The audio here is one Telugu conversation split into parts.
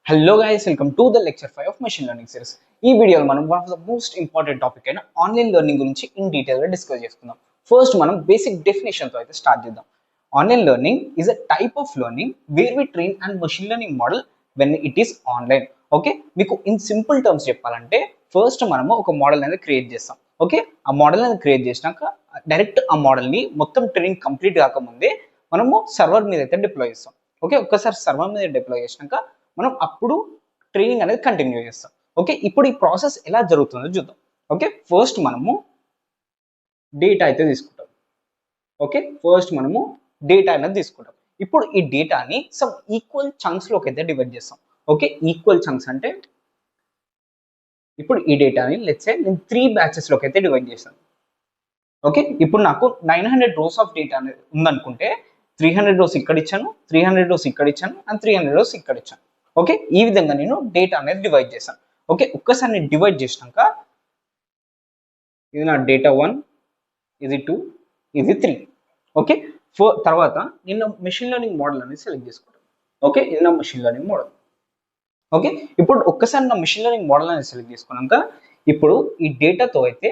Hello guys, welcome to the lecture 5 of machine learning series. ఈ వీడియోలో మనం one of the most important topic అయిన ఆన్లైన్ లెర్నింగ్ గురించి ఇన్ డీటెయిల్ గా డిస్కస్ చేసుకుందాం. ఫస్ట్ మనం బేసిక్ డెఫినేషన్ తో అయితే స్టార్ట్ చేద్దాం. Online learning is a type of learning where we train and machine learning model when it is online. Okay, మీకు ఇన్ సింపుల్ టర్మ్స్ చెప్పాలంటే ఫస్ట్ మనము ఒక మోడల్ అనేది క్రియేట్ చేస్తాం. ఓకే, ఆ మోడల్ అనేది క్రియేట్ చేసినాక డైరెక్ట్ ఆ మోడల్ ని మొత్తం ట్రైనింగ్ కంప్లీట్ కాకముందే మనము సర్వర్ మీద అయితే డిప్లాయ్ చేస్తాం. ఓకే, ఒక్కసారి సర్వర్ మీద డిప్లాయ్ చేసినాక మనం అప్పుడు ట్రైనింగ్ అనేది కంటిన్యూ చేస్తాం. ఓకే, ఇప్పుడు ఈ ప్రాసెస్ ఎలా జరుగుతుందో చూద్దాం. ఓకే, ఫస్ట్ మనము డేటా అయితే తీసుకుంటాం. ఓకే, ఫస్ట్ మనము డేటా అనేది తీసుకుంటాం. ఇప్పుడు ఈ డేటాని సమ్ ఈక్వల్ చంక్స్ లోకి అయితే డివైడ్ చేస్తాం. ఓకే, ఈక్వల్ చంక్స్ అంటే ఇప్పుడు ఈ డేటాని లెట్స్ సే నేను 3 బ్యాచెస్ లోకి అయితే డివైడ్ చేస్తాను. ఓకే, ఇప్పుడు నాకు 900 రోస్ ఆఫ్ డేటా అనేది ఉందనుకుంటే 300 రోస్ ఇక్కడ ఇచ్చాను, 300 రోస్ ఇక్కడ ఇచ్చాను అండ్ 300 రోస్ ఇక్కడ ఇచ్చాను. ఓకే, ఈ విధంగా నేను డేటా అనేది డివైడ్ చేశాను. ఓకే, ఒక్కసారి నేను డివైడ్ చేసినాక ఇది నా డేటా 1, ఇది 2, ఇది 3. ఓకే, తర్వాత నేను మెషిన్ లెర్నింగ్ మోడల్ అనేది సెలెక్ట్ చేసుకుంటాను. ఓకే, ఇది నా మెషిన్ లెర్నింగ్ మోడల్. ఓకే, ఇప్పుడు ఒక్కసారి నా మెషిన్ లెర్నింగ్ మోడల్ అనేది సెలెక్ట్ చేసుకున్నాక ఇప్పుడు ఈ డేటాతో అయితే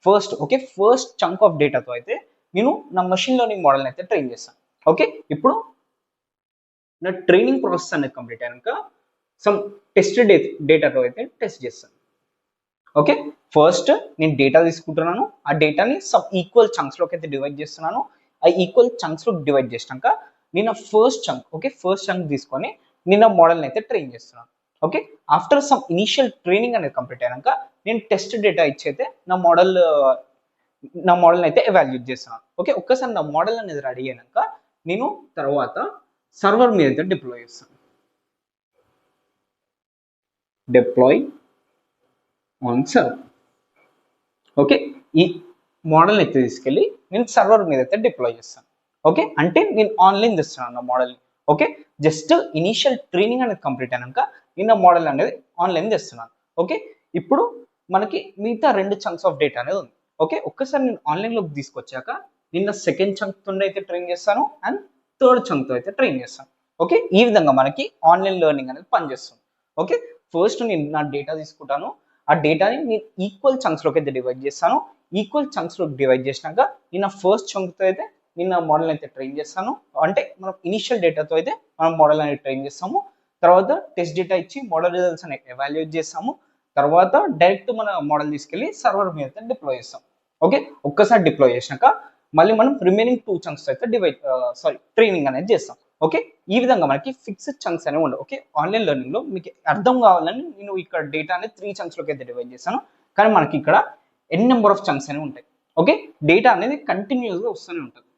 ఫస్ట్ చంక్ ఆఫ్ డేటాతో అయితే నేను నా మెషిన్ లెర్నింగ్ మోడల్ అయితే ట్రైన్ చేస్తాను. ఓకే, ఇప్పుడు నా ట్రైనింగ్ ప్రాసెస్ అనేది కంప్లీట్ అయినాక సమ్ టెస్టెడ్ డేటాతో అయితే టెస్ట్ చేస్తాను. ఓకే, ఫస్ట్ నేను డేటా తీసుకుంటున్నాను, ఆ డేటాని సమ్ ఈక్వల్ చంక్స్ లోకి అయితే డివైడ్ చేస్తున్నాను. ఆ ఈక్వల్ చంక్స్ లోకి డివైడ్ చేసినాక నేను ఫస్ట్ చంక్ తీసుకొని నేను మోడల్ని అయితే ట్రైన్ చేస్తున్నాను. Okay, after some initial training అనేది కంప్లీట్ అయినాక నేను టెస్ట్ డేటా ఇచ్చి అయితే నా మోడల్ని అయితే ఎవాల్యుయేట్ చేస్తున్నాను. ఓకే, ఒక్కసారి నా మోడల్ అనేది రెడీ అయినాక నేను తర్వాత సర్వర్ మీద అయితే డిప్లాయ్ చేస్తాను. Deploy on server. ఓకే, ఈ మోడల్ అయితే తీసుకెళ్ళి నేను సర్వర్ మీద అయితే డిప్లాయ్ చేస్తాను. ఓకే, అంటే నేను ఆన్లైన్ తెస్తున్నాను నా మోడల్ని. ఓకే, జస్ట్ ఇనిషియల్ ట్రైనింగ్ అనేది కంప్లీట్ అయినాక నేను మోడల్ అనేది ఆన్లైన్ తెస్తున్నాను. ఓకే, ఇప్పుడు మనకి మిగతా 2 చంక్స్ ఆఫ్ డేటా అనేది ఉంది. ఓకే, ఒక్కసారి నేను ఆన్లైన్లోకి తీసుకొచ్చాక నిన్న సెకండ్ చంక్తో అయితే ట్రైన్ చేస్తాను అండ్ థర్డ్ చంక్తో అయితే ట్రైన్ చేస్తాను. ఓకే, ఈ విధంగా మనకి ఆన్లైన్ లెర్నింగ్ అనేది పనిచేస్తుంది. ఓకే, ఫస్ట్ నేను నా డేటా తీసుకుంటాను, ఆ డేటాని నేను ఈక్వల్ చంక్స్ లోకి అయితే డివైడ్ చేస్తాను. ఈక్వల్ చంక్స్ లోకి డివైడ్ చేసినాక నేను ఫస్ట్ చంక్తో అయితే నేను మోడల్ అయితే ట్రైన్ చేస్తాను. అంటే మనం ఇనిషియల్ డేటాతో అయితే మనం మోడల్ అనేది ట్రైన్ చేస్తాము. తర్వాత టెస్ట్ డేటా ఇచ్చి మోడల్ రిజల్ట్స్ అనేది ఎవాల్యుయేట్ చేస్తాము. తర్వాత డైరెక్ట్ మన మోడల్ తీసుకెళ్ళి సర్వర్ మీద అయితే డిప్లాయ్ చేస్తాం. ఓకే, ఒక్కసారి డిప్లాయ్ చేసినాక మళ్ళీ మనం రిమైనింగ్ 2 చంక్స్ అయితే ట్రైనింగ్ అనేది చేస్తాం. ఓకే, ఈ విధంగా మనకి ఫిక్స్డ్ చంక్స్ అనేవి ఉండవు. ఓకే, ఆన్లైన్ లెర్నింగ్ లో మీకు అర్థం కావాలని నేను ఇక్కడ డేటా అనేది 3 చంక్స్ లోకి అయితే డివైడ్ చేస్తాను. కానీ మనకి ఇక్కడ ఎన్ నెంబర్ ఆఫ్ చంక్స్ అనేవి ఉంటాయి. ఓకే, డేటా అనేది కంటిన్యూస్ గా వస్తూనే ఉంటుంది.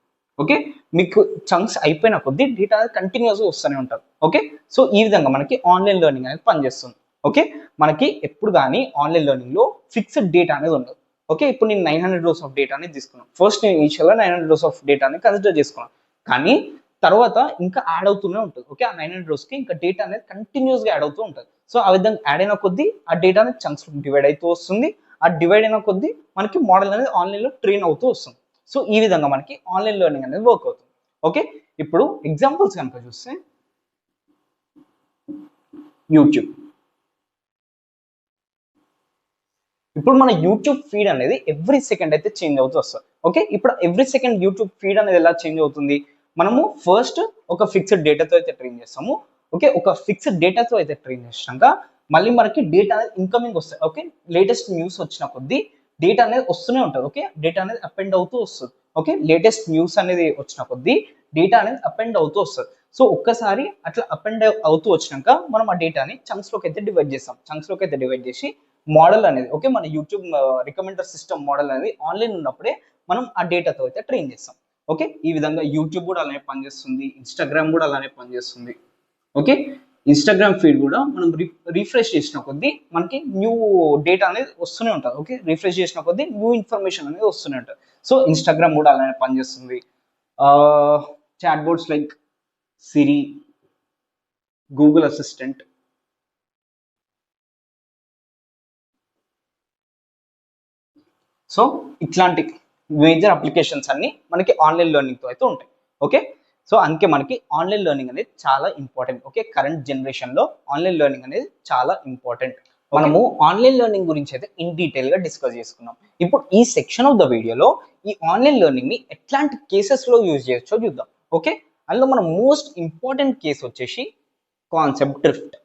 ఓకే, మీకు చంక్స్ అయిపోయిన కొద్దీ డేటా అనేది కంటిన్యూస్ గా వస్తూనే ఉంటుంది. ఓకే, సో ఈ విధంగా మనకి ఆన్లైన్ లెర్నింగ్ అనేది పనిచేస్తుంది. ఓకే, మనకి ఎప్పుడు కానీ ఆన్లైన్ లెర్నింగ్ లో ఫిక్స్డ్ డేటా అనేది ఉండదు. ఓకే, ఇప్పుడు నేను 900 రోస్ ఆఫ్ డేటా అనేది తీసుకున్నాను. ఫస్ట్ నేను ఇనిషియల్గా 900 రోస్ ఆఫ్ డేటా అనేది కన్సిడర్ చేసుకున్నాను. కానీ తర్వాత ఇంకా యాడ్ అవుతూనే ఉంటుంది. ఓకే, ఆ 900 రోస్కి ఇంకా డేటా అనేది కంటిన్యూస్ గా యాడ్ అవుతూ ఉంటుంది. సో ఆ విధంగా యాడ్ అయిన కొద్దీ ఆ డేటా అనేది చంక్స్ డివైడ్ అవుతూ వస్తుంది. ఆ డివైడ్ అయిన కొద్దీ మనకి మోడల్ అనేది ఆన్లైన్ లో ట్రైన్ అవుతూ వస్తుంది. సో ఈ విధంగా మనకి ఆన్లైన్ లెర్నింగ్ అనేది వర్క్ అవుతుంది. ఓకే, ఇప్పుడు ఎగ్జాంపుల్స్ కనుక చూస్తే యూట్యూబ్. ఇప్పుడు మన యూట్యూబ్ ఫీడ్ అనేది ఎవ్రీ సెకండ్ అయితే చేంజ్ అవుతూ వస్తుంది. ఓకే, ఇప్పుడు ఎవ్రీ సెకండ్ యూట్యూబ్ ఫీడ్ అనేది ఎలా చేంజ్ అవుతుంది? మనము ఫస్ట్ ఒక ఫిక్స్డ్ డేటాతో అయితే ట్రైన్ చేస్తాము. ఓకే, ఒక ఫిక్స్డ్ డేటాతో అయితే ట్రైన్ చేసినాక మళ్ళీ మనకి డేటా అనేది ఇన్కమింగ్ వస్తాయి. ఓకే, లేటెస్ట్ న్యూస్ వచ్చిన కొద్దీ డేటా అనేది వస్తూనే ఉంటుంది. ఓకే, డేటా అనేది అప్ అండ్ అవుతూ వస్తుంది. ఓకే, లేటెస్ట్ న్యూస్ అనేది వచ్చిన కొద్దీ డేటా అనేది అప్ అండ్ అవుతూ వస్తుంది. సో ఒక్కసారి అట్లా అప్ అండ్ అవుతూ వచ్చినాక మనం ఆ డేటాని చంక్స్ లోకి అయితే డివైడ్ చేస్తాం. చంక్స్ లోకి అయితే డివైడ్ చేసి మోడల్ అనేది మన యూట్యూబ్ రికమెండర్ సిస్టమ్ మోడల్ అనేది ఆన్లైన్ ఉన్నప్పుడే మనం ఆ డేటాతో అయితే ట్రైన్ చేస్తాం. ఓకే, ఈ విధంగా యూట్యూబ్ కూడా అలానే పనిచేస్తుంది, ఇన్స్టాగ్రామ్ కూడా అలానే పనిచేస్తుంది. ఓకే, ఇన్స్టాగ్రామ్ ఫీడ్ కూడా మనం రిఫ్రెష్ చేసిన కొద్దీ మనకి న్యూ డేటా అనేది వస్తూనే ఉంటుంది. ఓకే, రిఫ్రెష్ చేసిన కొద్దీ న్యూ ఇన్ఫర్మేషన్ అనేది వస్తూనే ఉంటుంది. సో ఇన్స్టాగ్రామ్ కూడా అలానే పనిచేస్తుంది. చాట్ బోర్డ్స్ లైక్ సిరి, గూగుల్ అసిస్టెంట్, సో ఇట్లాంటి మేజర్ అప్లికేషన్స్ అన్ని మనకి ఆన్లైన్ లెర్నింగ్ తో అయితే ఉంటాయి. ఓకే, సో అందుకే మనకి ఆన్లైన్ లెర్నింగ్ అనేది చాలా ఇంపార్టెంట్. ఓకే, కరెంట్ జనరేషన్లో ఆన్లైన్ లెర్నింగ్ అనేది చాలా ఇంపార్టెంట్. మనము ఆన్లైన్ లెర్నింగ్ గురించి అయితే ఇన్ డీటెయిల్గా డిస్కస్ చేసుకున్నాం. ఇప్పుడు ఈ సెక్షన్ ఆఫ్ ద వీడియోలో ఈ ఆన్లైన్ లెర్నింగ్ని ఎట్లాంటి కేసెస్లో యూజ్ చేయొచ్చో చూద్దాం. ఓకే, అందులో మన మోస్ట్ ఇంపార్టెంట్ కేసు వచ్చేసి కాన్సెప్ట్ డ్రిఫ్ట్.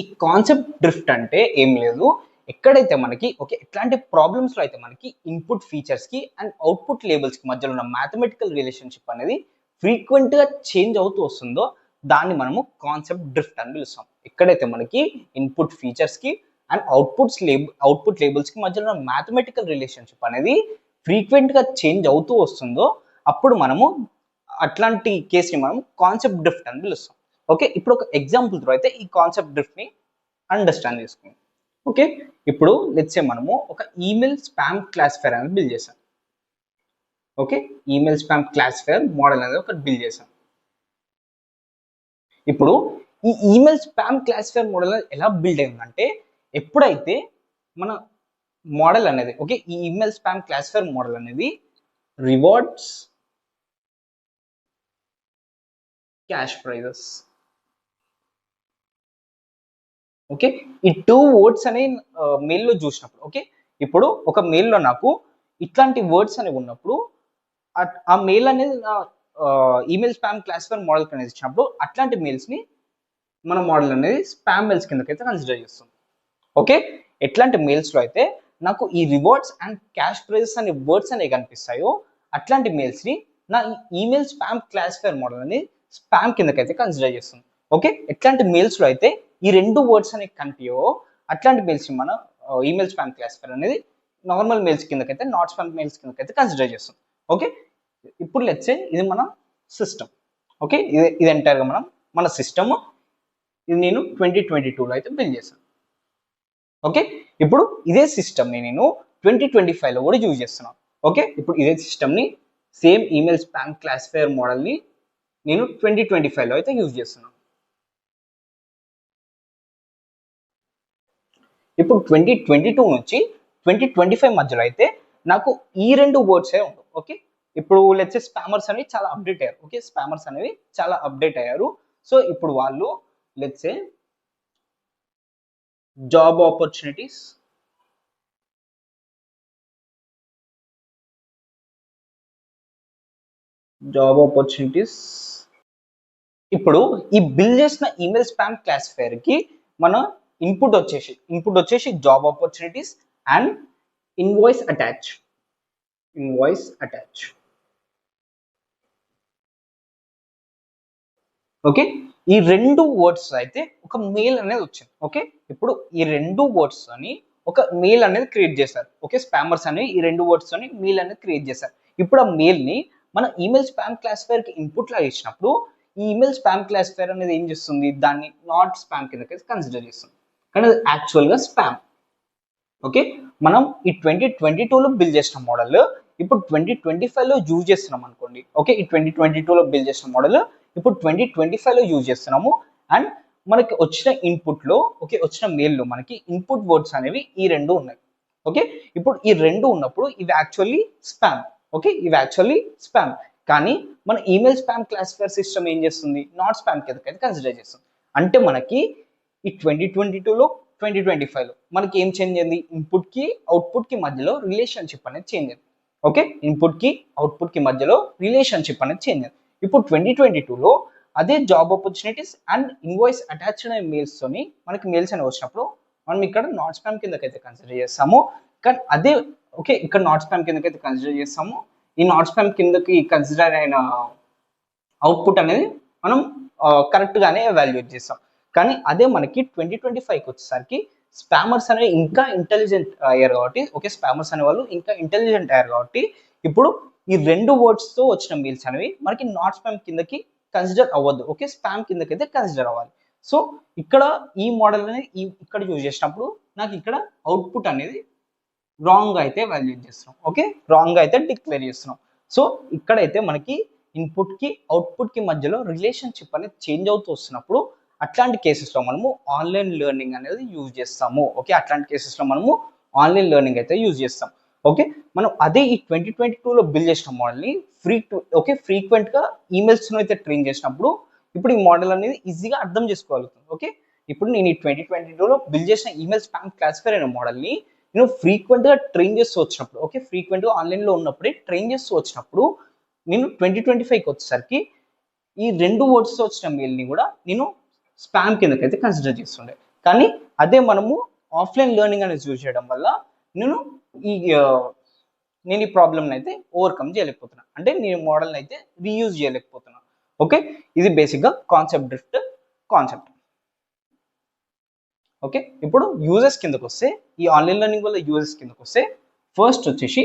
ఈ కాన్సెప్ట్ డ్రిఫ్ట్ అంటే ఏం లేదు, ఎక్కడైతే మనకి ఓకే ఎట్లాంటి ప్రాబ్లమ్స్లో అయితే మనకి ఇన్పుట్ ఫీచర్స్కి అండ్ అవుట్పుట్ లేబుల్స్కి మధ్యలో ఉన్న మ్యాథమెటికల్ రిలేషన్షిప్ అనేది ఫ్రీక్వెంట్గా చేంజ్ అవుతూ వస్తుందో దాన్ని మనము కాన్సెప్ట్ డ్రిఫ్ట్ అని పిలుస్తాం. ఎక్కడైతే మనకి ఇన్పుట్ ఫీచర్స్కి అండ్ అవుట్పుట్ లేబుల్స్కి మధ్యలో ఉన్న మ్యాథమెటికల్ రిలేషన్షిప్ అనేది ఫ్రీక్వెంట్గా చేంజ్ అవుతూ వస్తుందో అప్పుడు మనము అట్లాంటి కేసుని మనం కాన్సెప్ట్ డ్రిఫ్ట్ అని పిలుస్తాం. ఓకే, ఇప్పుడు ఒక ఎగ్జాంపుల్ త్రూ అయితే ఈ కాన్సెప్ట్ డ్రిఫ్ట్ని అండర్స్టాండ్ చేసుకుందాం. ఓకే, ఇప్పుడు లెట్స్ సే మనము ఒక ఈమెయిల్ స్పామ్ క్లాసిఫైర్ అనేది బిల్డ్ చేసాం. Okay, email spam classifier model అనేది ఒకటి బిల్డ్ చేసాం. ఇప్పుడు ఈ ఈమెయిల్ స్పామ్ క్లాసిఫైర్ మోడల్ ఎలా బిల్డ్ అయిందంటే, ఎప్పుడైతే మన మోడల్ అనేది ఓకే ఈ ఈమెయిల్ స్పామ్ క్లాసిఫైర్ మోడల్ అనేది రివార్డ్స్, క్యాష్ ప్రైజెస్, ఓకే ఈ 2 వర్డ్స్ అనే మెయిల్లో చూసినప్పుడు, ఓకే ఇప్పుడు ఒక మెయిల్లో నాకు ఇట్లాంటి వర్డ్స్ అనేవి ఉన్నప్పుడు ఆ మెయిల్ అనేది నా ఈమెయిల్ స్పామ్ క్లాసిఫైర్ మోడల్ అనేది ఇచ్చినప్పుడు అట్లాంటి మెయిల్స్ని మన మోడల్ అనేది స్పామ్ మెయిల్స్ కిందకైతే కన్సిడర్ చేస్తుంది. ఓకే, ఎట్లాంటి మెయిల్స్లో అయితే నాకు ఈ రివార్డ్స్ అండ్ క్యాష్ ప్రైజెస్ అనే వర్డ్స్ అనేవి కనిపిస్తాయో అట్లాంటి మెయిల్స్ని నా ఈమెయిల్ స్పామ్ క్లాసిఫైర్ మోడల్ అనేది స్పామ్ కిందకైతే కన్సిడర్ చేస్తుంది. ఓకే, ఎట్లాంటి మెయిల్స్లో అయితే ఈ 2 వర్డ్స్ అనేవి కనిపించో అట్లాంటి మెయిల్స్ని మన ఈమెయిల్ స్పామ్ క్లాసిఫైర్ అనేది నార్మల్ మెయిల్స్ కిందకైతే నాట్ స్పామ్ మెయిల్స్ కిందకైతే కన్సిడర్ చేస్తుంది. ఓకే, ఇప్పుడు లెట్స్ సే ఇది మన సిస్టమ్. ఓకే, ఇది ఎంటైర్గా మన సిస్టమ్, ఇది నేను 2022లో అయితే బిల్డ్ చేశాను. ఓకే, ఇప్పుడు ఇదే సిస్టమ్ని నేను 2025లో కూడా యూజ్ చేస్తున్నాను. ఓకే, ఇప్పుడు ఇదే సిస్టమ్ని సేమ్ ఈమెయిల్ స్పామ్ క్లాసిఫైర్ మోడల్ని నేను 2025లో అయితే యూజ్ చేస్తున్నాను. ఇప్పుడు 2022 నుంచి 2025 మధ్యలో అయితే నాకు ఈ 2 వర్డ్సే ఉండవు. ఓకే, ఇప్పుడు లెట్స్ సే స్పామర్స్ అనేవి చాలా అప్డేట్ అయ్యారు. ఓకే, స్పామర్స్ అనేవి చాలా అప్డేట్ అయ్యారు. సో ఇప్పుడు వాళ్ళు లెట్స్ సే జాబ్ ఆపర్చునిటీస్, ఇప్పుడు ఈ బిల్ చేసిన ఈమెయిల్ స్పామ్ క్లాసిఫైర్ కి మన ఇన్పుట్ వచ్చేసి job opportunities and invoice attach. Okay, ఈ 2 వర్డ్స్ అయితే ఒక మెయిల్ అనేది వచ్చింది. ఓకే, ఇప్పుడు ఈ 2 వర్డ్స్ అని ఒక మెయిల్ అనేది క్రియేట్ చేశారు. ఓకే, స్పామర్స్ అనేవి ఈ 2 వర్డ్స్ అని మెయిల్ అనేది క్రియేట్ చేశారు. ఇప్పుడు ఆ మెయిల్ ని మన ఈమెయిల్ స్పామ్ క్లాసిఫైర్ కి ఇన్పుట్ లాగా ఇచ్చినప్పుడు ఈ ఈమెయిల్ స్పామ్ క్లాసిఫైర్ అనేది ఏం చేస్తుంది, దాన్ని నాట్ స్పామ్ కిందకైతే కన్సిడర్ చేస్తుంది, కానీ అది యాక్చువల్గా స్పామ్. ఓకే, మనం ఈ 2022లో బిల్డ్ చేసిన మోడల్ ఇప్పుడు 2025లో యూజ్ చేస్తున్నాం అనుకోండి. ఓకే, ఈ 2022లో బిల్డ్ చేసిన మోడల్ ఇప్పుడు 2025లో యూజ్ చేస్తున్నాము. అండ్ మనకి వచ్చిన ఇన్పుట్లో ఓకే వచ్చిన మెయిల్లో మనకి ఇన్పుట్ వర్డ్స్ అనేవి ఈ 2 ఉన్నాయి. ఓకే, ఇప్పుడు ఈ 2 ఉన్నప్పుడు ఇవి యాక్చువల్లీ స్పామ్. ఓకే, ఇవి యాక్చువల్లీ స్పామ్, కానీ మన ఈమెయిల్ స్పామ్ క్లాసిఫైర్ సిస్టమ్ ఏం చేస్తుంది, నాట్ స్పామ్ కిందకైతే కన్సిడర్ చేస్తుంది. అంటే మనకి ఈ 2022లో 2025లో మనకి ఏం చేంజ్ అయింది, ఇన్పుట్ కి అవుట్పుట్ కి మధ్యలో రిలేషన్షిప్ అనేది చేంజ్ అయింది. ఓకే, ఇన్పుట్ కి అవుట్పుట్ కి మధ్యలో రిలేషన్షిప్ అనేది చేంజ్ అయింది. ఇప్పుడు 2022లో అదే job opportunities and invoice attached అనే మెయిల్స్ తోని మనకి మెయిల్స్ అనేవి వచ్చినప్పుడు మనం ఇక్కడ నాట్ స్పామ్ కిందకైతే కన్సిడర్ చేస్తాము. కానీ అదే ఓకే ఇక్కడ నాట్ స్పామ్ కిందకైతే కన్సిడర్ చేస్తాము. ఈ నాట్ స్పామ్ కిందకి కన్సిడర్ అయిన అవుట్పుట్ అనేది మనం కరెక్ట్ గానే ఎవాల్యుయేట్ చేస్తాం. కానీ అదే మనకి 2025కి వచ్చేసరికి స్పామర్స్ అనేవి ఇంకా ఇంటెలిజెంట్ అయ్యారు కాబట్టి, ఓకే స్పామర్స్ అనే వాళ్ళు ఇంకా ఇంటెలిజెంట్ అయ్యారు కాబట్టి ఇప్పుడు ఈ 2 వర్డ్స్ తో వచ్చిన మెయిల్స్ అనేవి మనకి నాట్ స్పామ్ కిందకి కన్సిడర్ అవ్వద్దు. ఓకే, స్పామ్ కిందకైతే కన్సిడర్ అవ్వాలి. సో ఇక్కడ ఈ మోడల్ అనేది ఇక్కడ యూజ్ చేసినప్పుడు నాకు ఇక్కడ అవుట్పుట్ అనేది రాంగ్ అయితే వాల్యుయేట్ చేస్తున్నాం. ఓకే, రాంగ్ అయితే డిక్లేర్ చేస్తున్నాం. సో ఇక్కడైతే మనకి ఇన్పుట్ కి అవుట్పుట్ కి మధ్యలో రిలేషన్షిప్ అనేది చేంజ్ అవుతూ వస్తున్నప్పుడు అట్లాంటి కేసెస్లో మనము ఆన్లైన్ లెర్నింగ్ అనేది యూజ్ చేస్తాము. ఓకే, అట్లాంటి కేసెస్లో మనము ఆన్లైన్ లెర్నింగ్ అయితే యూజ్ చేస్తాం. ఓకే, మనం అదే ఈ 2022లో బిల్డ్ చేసిన మోడల్ని ఫ్రీక్వెంట్గా ఈమెయిల్స్ను అయితే ట్రైన్ చేసినప్పుడు ఇప్పుడు ఈ మోడల్ అనేది ఈజీగా అర్థం చేసుకోగలుగుతుంది. ఓకే, ఇప్పుడు నేను ఈ 2022లో బిల్డ్ చేసిన ఈమెయిల్ స్పామ్ క్లాసిఫైర్ అయిన మోడల్ని నేను ఫ్రీక్వెంట్గా ట్రైన్ చేస్తూ వచ్చినప్పుడు, ఓకే, ఫ్రీక్వెంట్గా ఆన్లైన్లో ఉన్నప్పుడే ట్రైన్ చేస్తూ వచ్చినప్పుడు నేను 2025కి వచ్చేసరికి ఈ 2 వర్డ్స్ వచ్చిన మెయిల్ని కూడా నేను స్పామ్ కిందకైతే కన్సిడర్ చేస్తుండే. కానీ అదే మనము ఆఫ్లైన్ లెర్నింగ్ అనేది యూజ్ చేయడం వల్ల నేను ఈ నేను ఈ ప్రాబ్లమ్ని అయితే ఓవర్కమ్ చేయలేకపోతున్నా, అంటే నేను మోడల్ని అయితే రీయూజ్ చేయలేకపోతున్నా. ఓకే, ఇది బేసిక్గా కాన్సెప్ట్ డ్రిఫ్ట్ కాన్సెప్ట్. ఓకే, ఇప్పుడు యూజెస్ కిందకు వస్తే, ఈ ఆన్లైన్ లెర్నింగ్ వల్ల యూజెస్ కిందకు వస్తే ఫస్ట్ వచ్చేసి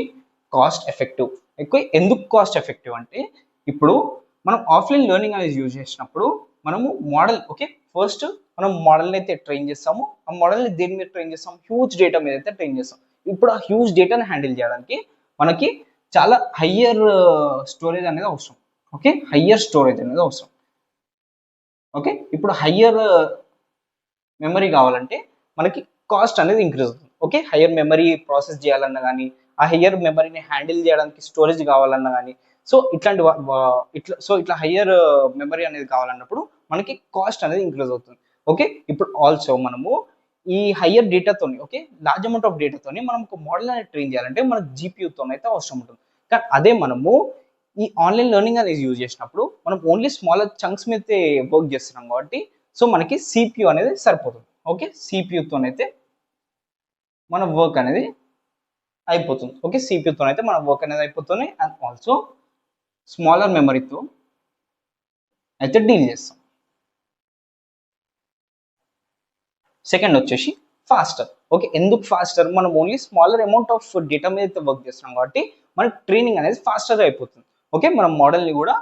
కాస్ట్ ఎఫెక్టివ్. ఎందుకు కాస్ట్ ఎఫెక్టివ్ అంటే ఇప్పుడు మనం ఆఫ్లైన్ లెర్నింగ్ అనేది యూజ్ చేసినప్పుడు మనము మోడల్, ఓకే, ఫస్ట్ మనం మోడల్ని అయితే ట్రైన్ చేస్తాము. ఆ మోడల్ని దేని మీద ట్రైన్ చేస్తాం? హ్యూజ్ డేటా మీద అయితే ట్రైన్ చేస్తాం. ఇప్పుడు ఆ హ్యూజ్ డేటాని హ్యాండిల్ చేయడానికి మనకి చాలా హయ్యర్ స్టోరేజ్ అనేది అవసరం. ఓకే, హయ్యర్ స్టోరేజ్ అనేది అవసరం. ఓకే, ఇప్పుడు హయ్యర్ మెమరీ కావాలంటే మనకి కాస్ట్ అనేది ఇంక్రీజ్ అవుతుంది. ఓకే, హయ్యర్ మెమరీ ప్రాసెస్ చేయాలన్నా కానీ, ఆ హయ్యర్ మెమరీని హ్యాండిల్ చేయడానికి స్టోరేజ్ కావాలన్నా కానీ, సో ఇట్లాంటి ఇట్లా హయ్యర్ మెమరీ అనేది కావాలన్నప్పుడు మనకి కాస్ట్ అనేది ఇంక్రీజ్ అవుతుంది. ఓకే, ఇప్పుడు ఆల్సో మనము ఈ హయ్యర్ డేటాతోని, ఓకే, లార్జ్ అమౌంట్ ఆఫ్ డేటాతోని మనం ఒక మోడల్ అనేది ట్రైన్ చేయాలంటే మనకు జీపీయూతో అయితే అవసరం ఉంటుంది. కానీ అదే మనము ఈ ఆన్లైన్ లెర్నింగ్ అనేది యూజ్ చేసినప్పుడు మనం ఓన్లీ స్మాలర్ చంక్స్ మీద వర్క్ చేస్తున్నాం కాబట్టి సో మనకి సిపియు అనేది సరిపోతుంది. ఓకే, సిపియుతోనైతే మన వర్క్ అనేది అయిపోతుంది. ఓకే, సిపియుతోనైతే మన వర్క్ అనేది అయిపోతుంది. అండ్ ఆల్సో స్మాలర్ మెమరీతో అయితే డీల్ చేస్తాం. సెకండ్ వచ్చేసి ఫాస్టర్. ఓకే, ఎందుకు ఫాస్టర్? మనం only smaller amount of data మీద అయితే వర్క్ చేస్తున్నాం కాబట్టి మనకి ట్రైనింగ్ అనేది ఫాస్టర్గా అయిపోతుంది. ఓకే, మనం మోడల్ని కూడా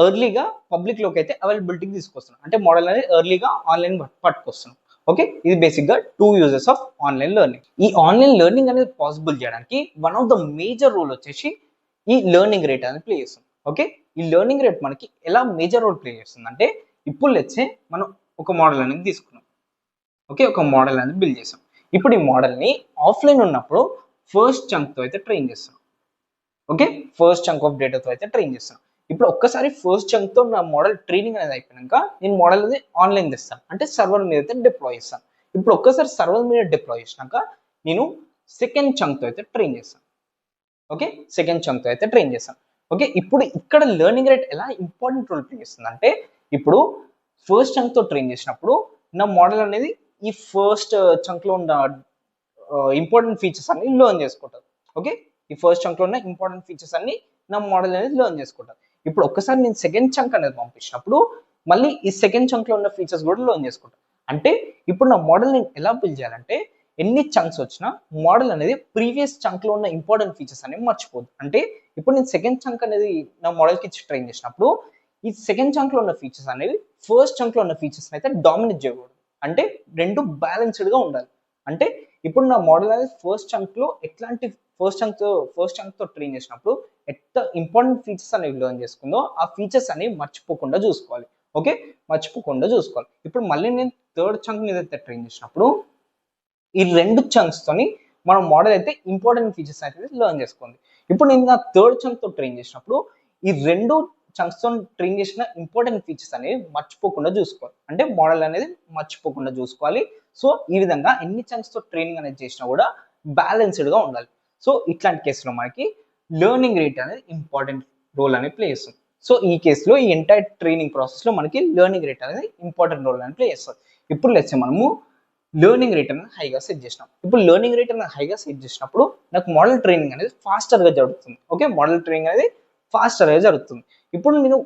ఎర్లీగా పబ్లిక్లోకి అయితే అవైలబిలిటీకి తీసుకొస్తున్నాం, అంటే మోడల్ అనేది ఎర్లీగా ఆన్లైన్ పట్టుకొస్తున్నాం. ఓకే, ఇది బేసిక్గా 2 యూజెస్ ఆఫ్ ఆన్లైన్ లెర్నింగ్. ఈ ఆన్లైన్ లెర్నింగ్ అనేది పాసిబుల్ చేయడానికి one of the major role వచ్చేసి ఈ లెర్నింగ్ రేట్ అనేది ప్లే చేస్తుంది. ఓకే, ఈ లెర్నింగ్ రేట్ మనకి ఎలా మేజర్ రోల్ ప్లే చేస్తుంది అంటే, ఇప్పుడు లెట్సే మనం ఒక మోడల్ అనేది తీసుకున్నాం. ఓకే, ఒక మోడల్ అనేది బిల్డ్ చేసాం. ఇప్పుడు ఈ మోడల్ని ఆఫ్లైన్ ఉన్నప్పుడు ఫస్ట్ చంక్తో అయితే ట్రైన్ చేస్తాం. ఓకే, ఫస్ట్ చంక్ ఆఫ్ డేటాతో అయితే ట్రైన్ చేస్తాం. ఇప్పుడు ఒక్కసారి ఫస్ట్ చంక్తో నా మోడల్ ట్రైనింగ్ అనేది అయిపోయాక నేను మోడల్ అనేది ఆన్లైన్ తెస్తాను, అంటే సర్వర్ మీద అయితే డిప్లాయ్ చేస్తాను. ఇప్పుడు ఒక్కసారి సర్వర్ మీద డిప్లాయ్ చేసినాక నేను సెకండ్ చంక్తో అయితే ట్రైన్ చేస్తాను. ఓకే, సెకండ్ చంక్తో అయితే ట్రైన్ చేస్తాను. ఓకే, ఇప్పుడు ఇక్కడ లెర్నింగ్ రేట్ ఎలా ఇంపార్టెంట్ రోల్ ప్లే చేస్తుంది అంటే, ఇప్పుడు ఫస్ట్ చంక్తో ట్రైన్ చేసినప్పుడు నా మోడల్ అనేది ఈ ఫస్ట్ చంక్లో ఉన్న ఇంపార్టెంట్ ఫీచర్స్ అన్ని లెర్న్ చేసుకుంటారు. ఓకే, ఈ ఫస్ట్ చంక్లో ఉన్న ఇంపార్టెంట్ ఫీచర్స్ అన్ని నా మోడల్ అనేది లెర్న్ చేసుకుంటారు. ఇప్పుడు ఒక్కసారి నేను సెకండ్ చంక్ అనేది పంపించినప్పుడు మళ్ళీ ఈ సెకండ్ చంక్లో ఉన్న ఫీచర్స్ కూడా లెర్న్ చేసుకుంటాను. అంటే ఇప్పుడు నా మోడల్ నేను ఎలా బిల్డ్ చేయాలంటే, ఎన్ని చంక్స్ వచ్చినా మోడల్ అనేది ప్రీవియస్ చంక్లో ఉన్న ఇంపార్టెంట్ ఫీచర్స్ అనేవి మర్చిపోదు. అంటే ఇప్పుడు నేను సెకండ్ చంక్ అనేది నా మోడల్కి ఇచ్చి ట్రైన్ చేసినప్పుడు ఈ సెకండ్ చంక్లో ఉన్న ఫీచర్స్ అనేవి ఫస్ట్ చంక్లో ఉన్న ఫీచర్స్ అయితే డామినేట్ చేయకూడదు. అంటే రెండు బ్యాలెన్స్డ్గా ఉండాలి. అంటే ఇప్పుడు నా మోడల్ అనేది ఫస్ట్ చంక్లో ఎట్లాంటి ఫస్ట్ చంక్తో ట్రైన్ చేసినప్పుడు ఎంత ఇంపార్టెంట్ ఫీచర్స్ అనేవి లెర్న్ చేసుకుందో ఆ ఫీచర్స్ అనేవి మర్చిపోకుండా చూసుకోవాలి. ఓకే, మర్చిపోకుండా చూసుకోవాలి. ఇప్పుడు మళ్ళీ నేను థర్డ్ చంక్ మీద అయితే ట్రైన్ చేసినప్పుడు ఈ రెండు చంక్స్తోని మన మోడల్ అయితే ఇంపార్టెంట్ ఫీచర్స్ అయితే లెర్న్ చేసుకోండి. ఇప్పుడు నేను నా థర్డ్ చంక్తో ట్రైన్ చేసినప్పుడు ఈ రెండు చంక్స్తో ట్రైన్ చేసిన ఇంపార్టెంట్ ఫీచర్స్ అనేవి మర్చిపోకుండా చూసుకోవాలి. అంటే మోడల్ అనేది మర్చిపోకుండా చూసుకోవాలి. సో ఈ విధంగా ఎన్ని చంక్స్తో ట్రైనింగ్ అనేది చేసినా కూడా బ్యాలెన్స్డ్గా ఉండాలి. సో ఇట్లాంటి కేసులో మనకి లెర్నింగ్ రేట్ అనేది ఇంపార్టెంట్ రోల్ అనేది ప్లే చేస్తుంది. సో ఈ కేసులో ఈ ఎంటైర్ ట్రైనింగ్ ప్రాసెస్లో మనకి లెర్నింగ్ రేట్ అనేది ఇంపార్టెంట్ రోల్ అనేది ప్లే చేస్తుంది. ఇప్పుడు లెట్స్ మనము లెర్నింగ్ రేట్ అనేది హైగా సెట్ చేసినాం. ఇప్పుడు లెర్నింగ్ రేట్ అనేది హైగా సెట్ చేసినప్పుడు నాకు మోడల్ ట్రైనింగ్ అనేది ఫాస్టర్గా జరుగుతుంది. ఓకే, మోడల్ ట్రైనింగ్ అనేది ఫాస్టర్గా జరుగుతుంది. ఇప్పుడు నేను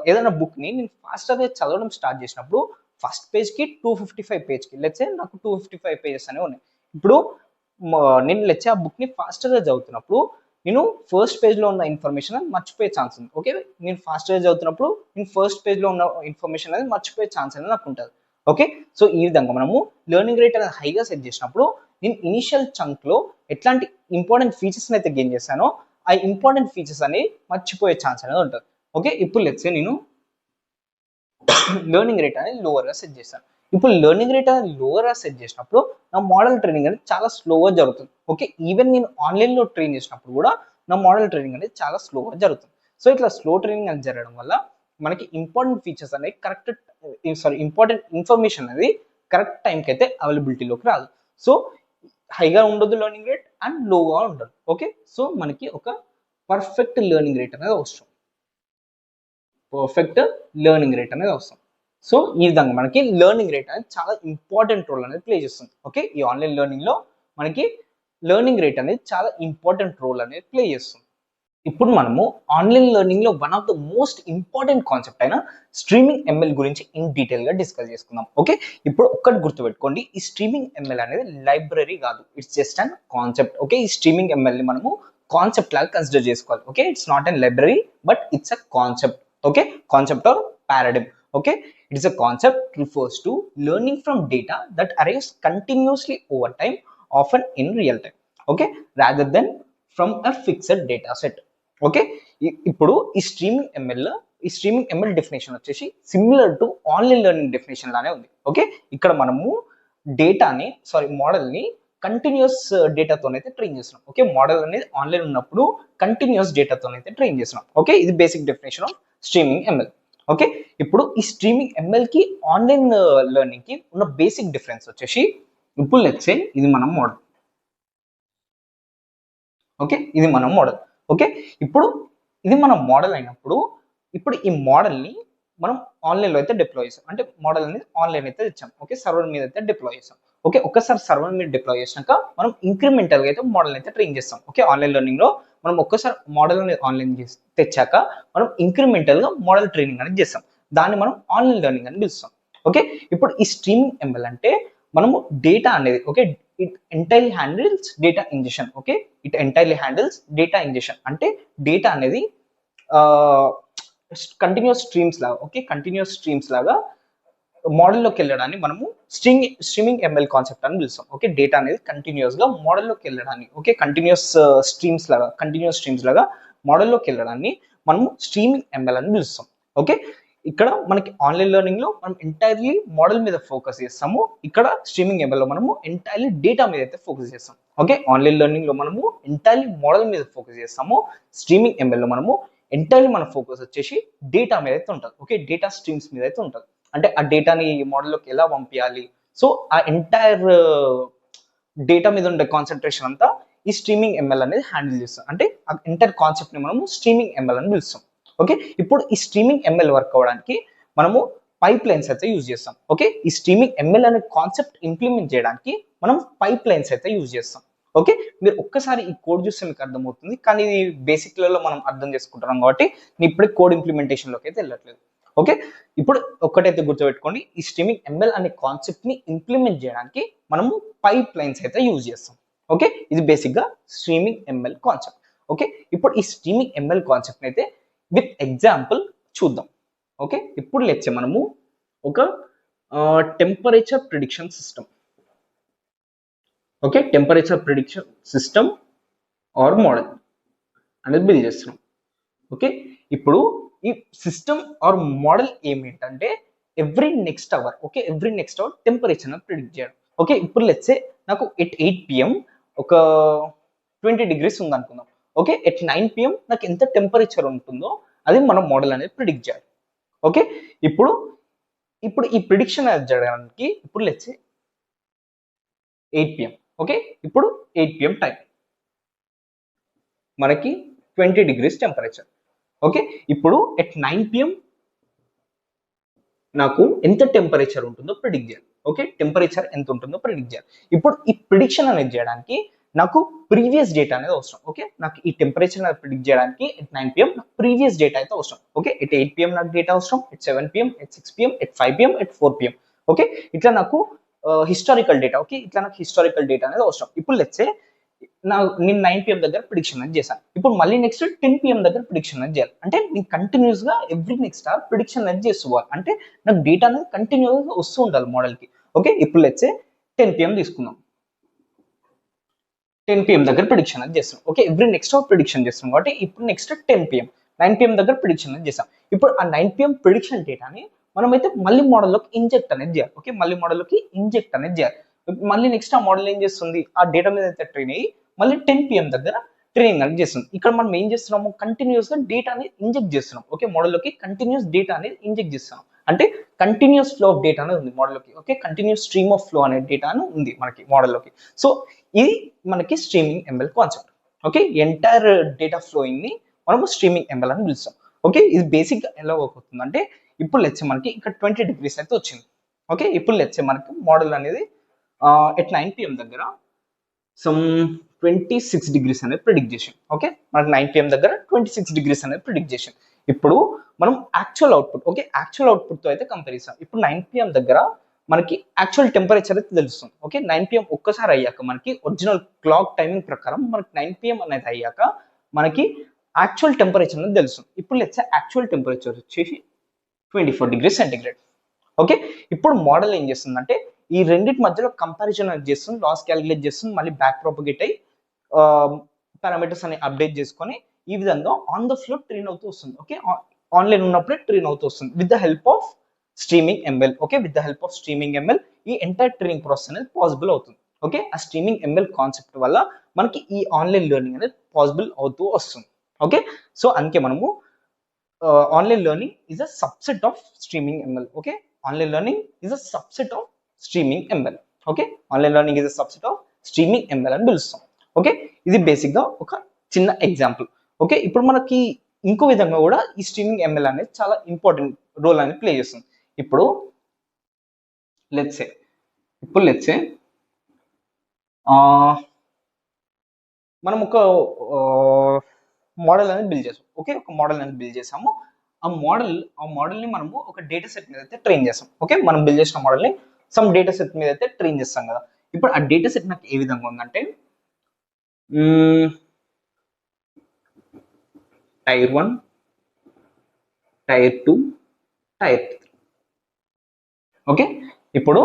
ఏదైనా బుక్ని నేను ఫాస్టర్గా చదవడం స్టార్ట్ చేసినప్పుడు ఫస్ట్ పేజ్కి 255 పేజ్కి లెట్సే నాకు 255 పేజెస్ అనేవి ఉన్నాయి. ఇప్పుడు నేను లెట్సే ఆ బుక్ని ఫాస్టర్గా చదువుతున్నప్పుడు నేను ఫస్ట్ పేజ్లో ఉన్న ఇన్ఫర్మేషన్ అనేది మర్చిపోయే ఛాన్స్ ఉంది. ఓకే, నేను ఫాస్ట్గా చదువుతున్నప్పుడు నేను ఫస్ట్ పేజ్లో ఉన్న ఇన్ఫర్మేషన్ అనేది మర్చిపోయే ఛాన్స్ అనేది నాకు ఉంటుంది. ఓకే, సో ఈ విధంగా మనము లెర్నింగ్ రేట్ అనేది హైగా సెట్ చేసినప్పుడు నేను ఇనిషియల్ చంక్లో ఎట్లాంటి ఇంపార్టెంట్ ఫీచర్స్ని అయితే గెయిన్ చేశానో ఆ ఇంపార్టెంట్ ఫీచర్స్ అనేవి మర్చిపోయే ఛాన్స్ అనేది ఉంటుంది. ఓకే, ఇప్పుడు లెట్సే నేను లెర్నింగ్ రేట్ అనేది లోవర్గా సెట్ చేశాను. ఇప్పుడు లెర్నింగ్ రేట్ అనేది లోవర్ సెట్ చేసినప్పుడు నా మోడల్ ట్రైనింగ్ అనేది చాలా స్లోగా జరుగుతుంది. ఓకే, ఈవెన్ నేను ఆన్లైన్లో ట్రైన్ చేసినప్పుడు కూడా నా మోడల్ ట్రైనింగ్ అనేది చాలా స్లోగా జరుగుతుంది. సో ఇట్లా స్లో ట్రైనింగ్ అనేది జరగడం వల్ల మనకి ఇంపార్టెంట్ ఫీచర్స్ అనేవి ఇంపార్టెంట్ ఇన్ఫర్మేషన్ అనేది కరెక్ట్ టైంకి అయితే అవైలబిలిటీలోకి రాదు. సో హైగా ఉండదు లెర్నింగ్ రేట్ అండ్ లోగా ఉండదు. ఓకే, సో మనకి ఒక పర్ఫెక్ట్ లెర్నింగ్ రేట్ అనేది అవసరం. సో ఈ విధంగా మనకి లెర్నింగ్ రేట్ అనేది చాలా ఇంపార్టెంట్ రోల్ అనేది ప్లే చేస్తుంది. ఓకే, ఈ ఆన్లైన్ లెర్నింగ్ లో మనకి లెర్నింగ్ రేట్ అనేది చాలా ఇంపార్టెంట్ రోల్ అనేది ప్లే చేస్తుంది. ఇప్పుడు మనము ఆన్లైన్ లెర్నింగ్ లో one of the most important concept అయిన స్ట్రీమింగ్ ఎంఎల్ గురించి ఇన్ డీటెయిల్ గా డిస్కస్ చేసుకుందాం. ఓకే, ఇప్పుడు ఒక్కటి గుర్తుపెట్టుకోండి, ఈ స్ట్రీమింగ్ ఎంఎల్ అనేది లైబ్రరీ కాదు, it's just and concept. Okay, ఈ స్ట్రీమింగ్ ఎంఎల్ ని మనము కాన్సెప్ట్ లాగా కన్సిడర్ చేసుకోవాలి. Okay, it's not and library but it's a concept. Okay, concept or paradigm. Okay, it is a concept refers to learning from data that arrives continuously over time, often in real time. Okay, rather than from a fixed data set. Okay, ఇప్పుడు ఈ స్ట్రీమింగ్ ఎంఎల్ డెఫినేషన్ వచ్చేసి similar to online learning definition లానే ఉంది. ఓకే, ఇక్కడ మనము మోడల్ని కంటిన్యూస్ డేటాతోనైతే ట్రైన్ చేస్తున్నాం. ఓకే, మోడల్ అనేది ఆన్లైన్ ఉన్నప్పుడు కంటిన్యూస్ డేటాతోనైతే ట్రైన్ చేస్తున్నాం. ఓకే, ఇది basic definition of streaming ML. Okay, ఇప్పుడు ఈ స్ట్రీమింగ్ ఎంఎల్ కి ఆన్లైన్ లెర్నింగ్ కి ఉన్న బేసిక్ డిఫరెన్స్ వచ్చేసి, ఇప్పుడు లెట్స్ సే ఇది మనం మోడల్. ఓకే, ఇది మనం మోడల్. ఓకే, ఇప్పుడు ఇది మనం మోడల్ అయినప్పుడు ఇప్పుడు ఈ మోడల్ని మనం ఆన్లైన్లో అయితే డిప్లాయ్ చేసాం. అంటే మోడల్ అనేది ఆన్లైన్ అయితే ఇచ్చాం. ఓకే, సర్వర్ మీద అయితే డిప్లాయ్ చేసాం. ఓకే, ఒక్కసారి సర్వర్ మీద డిప్లాయ్ చేసినాక మనం ఇంక్రిమెంటల్గా అయితే మోడల్ అయితే ట్రైన్ చేస్తాం. ఓకే, ఆన్లైన్ లెర్నింగ్లో మనం ఒక్కసారి మోడల్ అనేది ఆన్లైన్ తెచ్చాక మనం ఇంక్రిమెంటల్గా మోడల్ ట్రైనింగ్ అనేది చేస్తాం. దాన్ని మనం ఆన్లైన్ లెర్నింగ్ అని పిలుస్తాం. ఓకే, ఇప్పుడు ఈ స్ట్రీమింగ్ ఎంఎల్ అంటే మనము డేటా అనేది, okay, it entirely handles data injection. Okay, it entirely handles data injection అంటే డేటా అనేది కంటిన్యూస్ స్ట్రీమ్స్ లాగా, ఓకే, కంటిన్యూస్ స్ట్రీమ్స్ లాగా మోడల్లోకి వెళ్ళడాన్ని మనము స్ట్రీమింగ్ ఎంఎల్ కాన్సెప్ట్ అని పిలుస్తాం. ఓకే, డేటా అనేది కంటిన్యూస్ గా మోడల్లోకి వెళ్ళడాన్ని, ఓకే, కంటిన్యూస్ స్ట్రీమ్స్ లాగా మోడల్లోకి వెళ్ళడాన్ని మనము స్ట్రీమింగ్ ఎంఎల్ అని పిలుస్తాం. ఓకే, ఇక్కడ మనకి ఆన్లైన్ లెర్నింగ్ లో మనం ఎంటైర్లీ మోడల్ మీద ఫోకస్ చేస్తాము. ఇక్కడ స్ట్రీమింగ్ ఎంఎల్ లో మనము ఎంటైర్లీ డేటా మీద అయితే ఫోకస్ చేస్తాం. ఓకే, ఆన్లైన్ లెర్నింగ్ లో మనము ఎంటైర్లీ మోడల్ మీద ఫోకస్ చేస్తాము. స్ట్రీమింగ్ ఎంఎల్ లో మనము ఎంటైర్లీ మన ఫోకస్ వచ్చేసి డేటా మీద అయితే ఉంటుంది. ఓకే, డేటా స్ట్రీమ్స్ మీద అయితే ఉంటుంది. అంటే ఆ డేటాని మోడల్లోకి ఎలా పంపించాలి, సో ఆ ఎంటైర్ డేటా మీద ఉండే కాన్సన్ట్రేషన్ అంతా ఈ స్ట్రీమింగ్ ఎంఎల్ అనేది హ్యాండిల్ చేస్తాం. అంటే ఆ ఎంటైర్ కాన్సెప్ట్ ని మనము స్ట్రీమింగ్ ఎంఎల్ అని పిలుస్తాం. ఓకే, ఇప్పుడు ఈ స్ట్రీమింగ్ ఎంఎల్ వర్క్ అవ్వడానికి మనము పైప్ లైన్స్ అయితే యూజ్ చేస్తాం. ఓకే, ఈ స్ట్రీమింగ్ ఎంఎల్ అనే కాన్సెప్ట్ ఇంప్లిమెంట్ చేయడానికి మనం పైప్ లైన్స్ అయితే యూజ్ చేస్తాం. ఓకే, మీరు ఒక్కసారి ఈ కోడ్ చూస్తే మీకు అర్థమవుతుంది, కానీ ఇది బేసిక్ లెవెల్లో మనం అర్థం చేసుకుంటున్నాం కాబట్టి నేను ఇప్పుడే కోడ్ ఇంప్లిమెంటేషన్లోకి అయితే వెళ్ళట్లేదు. ఓకే, ఇప్పుడు ఒక్కటైతే గుర్తుపెట్టుకోండి, ఈ స్ట్రీమింగ్ ఎంఎల్ అనే కాన్సెప్ట్ ని ఇంప్లిమెంట్ చేయడానికి మనము పైప్ లైన్స్ అయితే యూజ్ చేస్తాం. ఓకే, ఇది బేసిక్ గా స్ట్రీమింగ్ ఎంఎల్ కాన్సెప్ట్. ఓకే, ఇప్పుడు ఈ స్ట్రీమింగ్ ఎంఎల్ కాన్సెప్ట్ అయితే విత్ ఎగ్జాంపుల్ చూద్దాం. ఓకే, ఇప్పుడు లెట్స్ సే మనము ఒక temperature prediction system, okay, temperature prediction system or model అనేది బిల్డ్ చేస్తున్నాం. ఓకే, ఇప్పుడు ఈ సిస్టమ్ ఆర్ మోడల్ ఏమిటంటే every next hour, okay, every next hour temperature predict చేయడం. ఓకే, ఇప్పుడు లెట్స్ సే నాకు ఎట్ 8 PM ఒక 20 degrees ఉంది అనుకుందాం. ఓకే, ఎట్ 9 PM నాకు ఎంత టెంపరేచర్ ఉంటుందో అది మనం మోడల్ అనేది ప్రిడిక్ట్ చేయాలి. ఓకే, ఇప్పుడు ఈ ప్రిడిక్షన్ అనేది జరగడానికి ఇప్పుడు లెట్స్ సే 8 PM. ఓకే, ఇప్పుడు 8 PM టైం మనకి 20 degrees టెంపరేచర్. ఓకే, ఇప్పుడు ఎట్ 9 PM నాకు ఎంత టెంపరేచర్ ఉంటుందో ప్రిడిక్ట్ చేయాలి. ఓకే, టెంపరేచర్ ఎంత ఉంటుందో ప్రిడిక్ట్ చేయాలి. ఇప్పుడు ఈ ప్రిడిక్షన్ అనేది చేయడానికి నాకు ప్రీవియస్ డేటా అనేది అవసరం. ఓకే, నాకు ఈ టెంపరేచర్ అనేది ప్రిడిక్ట్ చేయడానికి ఎట్ 9 PM నాకు ప్రీవియస్ డేటా అయితే అవసరం. ఓకే, ఎట్ 8 PM నాకు డేటా అవసరం, at 7 PM, at 6 PM, at 5 PM, at 4 PM. Okay, ఇట్లా నాకు హిస్టారికల్ డేటా, ఓకే, ఇట్లా నాకు హిస్టారికల్ డేటా అనేది అవసరం. ఇప్పుడు లెట్స్ సే నేను 9 PM దగ్గర ప్రిడిక్షన్ అనేది చేశాను. ఇప్పుడు మళ్ళీ నెక్స్ట్ 10 PM దగ్గర ప్రిడిక్షన్ అనేది చేయాలి. అంటే నేను కంటిన్యూస్ గా ఎవ్రీ నెక్స్ట్ అవర్ ప్రిడిక్షన్ అనేది చేసుకోవాలి. అంటే నాకు డేటా అనేది కంటిన్యూస్ గా వస్తూ ఉండాలి మోడల్ కి. ఓకే, ఇప్పుడు లెట్స్ సే 10 PM తీసుకుందాం. 10 PM దగ్గర ప్రిడిక్షన్ అనేది చేస్తాం. Okay, every next hour prediction చేస్తాం కాబట్టి ఇప్పుడు నెక్స్ట్ 10 PM 9 PM దగ్గర ప్రిడిక్షన్ అనేది చేస్తాం. ఇప్పుడు ఆ 9 PM ప్రిడిక్షన్ డేటాని మనమైతే మళ్ళీ మోడల్లోకి ఇంజెక్ట్ అనేది చేయాలి. ఓకే, మళ్ళీ మోడల్లోకి ఇంజెక్ట్ అనేది చేయాలి. మళ్ళీ నెక్స్ట్ ఆ మోడల్ ఏం చేస్తుంది, ఆ డేటా మీద అయితే ట్రైన్ అయ్యి మళ్ళీ 10 PM దగ్గర ట్రైనింగ్ అనేది చేస్తుంది. ఇక్కడ మనం ఏం చేస్తున్నాము, కంటిన్యూస్ గా డేటా అనేది ఇంజెక్ట్ చేస్తున్నాం. ఓకే, మోడల్లోకి కంటిన్యూస్ డేటా అనేది ఇంజెక్ట్ చేస్తున్నాం. అంటే కంటిన్యూస్ ఫ్లో ఆఫ్ డేటా అనేది ఉంది మోడల్లోకి. Okay, continuous stream of flow అనే డేటా ఉంది మనకి మోడల్లోకి. సో ఇది మనకి streaming ML concept. Okay, entire data flowing ని మనము స్ట్రీమింగ్ ఎంఎల్ అని పిలుస్తాం. ఓకే, ఇది బేసిక్ గా ఎలా వర్క్ అవుతుంది అంటే, ఇప్పుడు లెట్స్ మనకి ఇక్కడ 20 degrees అయితే వచ్చింది. ఓకే, ఇప్పుడు లెట్స్ మనకి మోడల్ అనేది ఎట్ 9 PM దగ్గర సమ్ 26 degrees అనేది ప్రిడిక్ట్ చేసాం. ఓకే, మనకి 9 PM దగ్గర 26 degrees అనేది ప్రిడిక్ట్ చేసాం. ఇప్పుడు మనం actual output, okay, actual output తో అయితే కంపేర్ చేస్తాం. ఇప్పుడు 9 PM దగ్గర మనకి యాక్చువల్ టెంపరేచర్ అయితే తెలుస్తుంది. ఓకే, 9 PM ఒక్కసారి అయ్యాక మనకి ఒరిజినల్ క్లాక్ టైమింగ్ ప్రకారం మనకి 9 PM అనేది అయ్యాక మనకి యాక్చువల్ టెంపరేచర్ అనేది తెలుస్తుంది. ఇప్పుడు లెట్స్ యాక్చువల్ టెంపరేచర్ వచ్చేసి 24 degrees సెంటిగ్రేడ్. ఓకే, ఇప్పుడు మోడల్ ఏం చేస్తుందంటే ఈ రెండింటి మధ్యలో కంపారిజన్ అనేది చేస్తుంది, లాస్ క్యాలిక్యులేట్ చేస్తుంది, మళ్ళీ బ్యాక్ ప్రాపగేట్ అయ్యి పారామీటర్స్ అని అప్డేట్ చేసుకొని ఈ విధంగా ఆన్ ద ఫ్లో ట్రైన్ అవుతూ వస్తుంది. ఓకే, ఆన్లైన్ ఉన్నప్పుడే ట్రైన్ అవుతూ వస్తుంది with the help of streaming ML. Okay, with the help of streaming ML ఈ ఎంటైర్ ట్రైనింగ్ ప్రాసెస్ అనేది పాసిబుల్ అవుతుంది. ఓకే, ఆ స్ట్రీమింగ్ ఎంఎల్ కాన్సెప్ట్ వల్ల మనకి ఈ ఆన్లైన్ లెర్నింగ్ అనేది పాసిబుల్ అవుతూ వస్తుంది. ఓకే, సో అందుకే మనము online learning is a subset of streaming ML. Okay, online learning is a subset of streaming ML. Okay, online learning is a subset of streaming ML అని పిలుస్తాం. ఓకే, ఇది బేసిక్ గా ఒక చిన్న ఎగ్జాంపుల్. ఓకే, ఇప్పుడు మనకి ఇంకో విధంగా కూడా ఈ స్ట్రీమింగ్ ఎంఎల్ అనేది చాలా ఇంపార్టెంట్ రోల్ అనేది ప్లే చేస్తుంది. ఇప్పుడు లెట్స్ సే మనం ఒక మోడల్ అనేది బిల్డ్ చేసాం. ఓకే, ఒక మోడల్ అనేది బిల్డ్ చేసాము. ఆ మోడల్ని మనము ఒక డేటా సెట్ మీద అయితే ట్రైన్ చేస్తాం. ఓకే, మనం బిల్డ్ చేసిన మోడల్ని సమ్ డేటా సెట్ మీద అయితే ట్రైన్ చేస్తాం కదా. ఇప్పుడు ఆ డేటా సెట్ నాకు ఏ విధంగా ఉందంటే టైర్ 1, టైర్ 2, టైర్ 3. ఓకే, ఇప్పుడు